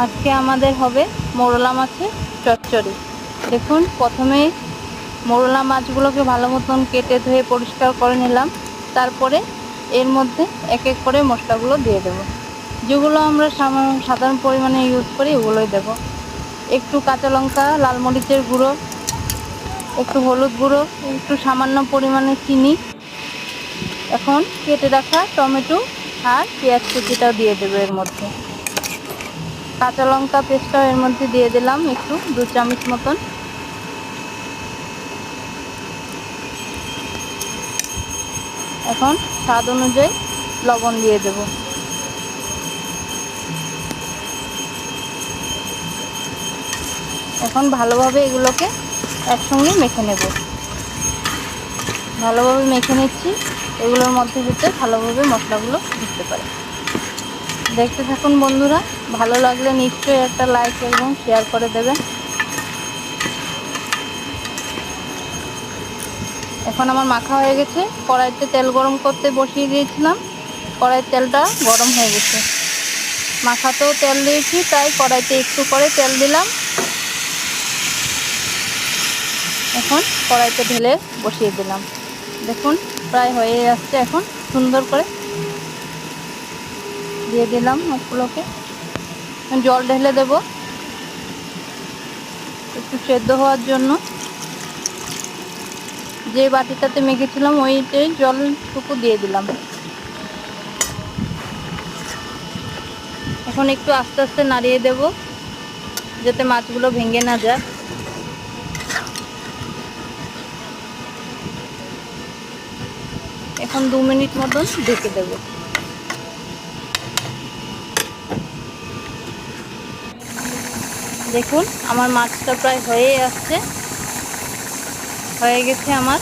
আজকে আমাদের হবে মোরলা মাছের চচ্চড়ি। দেখুন, প্রথমেই মোরলা মাছগুলোকে ভালো মতন কেটে ধুয়ে পরিষ্কার করে নিলাম। তারপরে এর মধ্যে এক এক করে মশলাগুলো দিয়ে দেব। যেগুলো আমরা সাধারণ পরিমাণে ইউজ করি ওগুলোই দেব। একটু কাঁচা লঙ্কা, লাল মরিচের গুঁড়ো, একটু হলুদ গুঁড়ো, একটু সামান্য পরিমাণে চিনি। এখন কেটে রাখা টমেটো আর পেঁয়াজ কুচিটাও দিয়ে দেবো এর মধ্যে। কাঁচা লঙ্কা পেস্টটাও এর মধ্যে দিয়ে দিলাম একটু 2 চামচ মতন। এখন স্বাদ অনুযায়ী লবণ দিয়ে দেব। এখন ভালোভাবে এগুলোকে একসঙ্গে মেখে নেব। ভালোভাবে মেখে নিচ্ছি, এগুলোর মধ্যে যাতে ভালোভাবে মশলাগুলো ঢুকতে পারে। দেখতে থাকুন বন্ধুরা, ভালো লাগলে নিশ্চয়ই একটা লাইক এবং শেয়ার করে দেবেন। এখন আমার মাখা হয়ে গেছে। কড়াইতে তেল গরম করতে বসিয়ে দিয়েছিলাম, কড়াইয়ের তেলটা গরম হয়ে গেছে। মাখাতেও তেল দিয়েছি, তাই কড়াইতে একটু করে তেল দিলাম। এখন কড়াইতে ঢেলে বসিয়ে দিলাম। দেখুন প্রায় হয়ে আসছে। এখন সুন্দর করে দিয়ে দিলাম মাছগুলোকে। জল ঢেলে দেব একটু সেদ্ধ হওয়ার জন্য। যে বাটিটাতে মেখেছিলাম ওইটাই জলটুকু দিয়ে দিলাম। এখন একটু আস্তে আস্তে নাড়িয়ে দেব যাতে মাছগুলো ভেঙে না যায়। এখন 2 মিনিট মতন ঢেকে দেব। দেখুন আমার মাছটা প্রায় হয়ে আসছে, হয়ে গেছে আমার।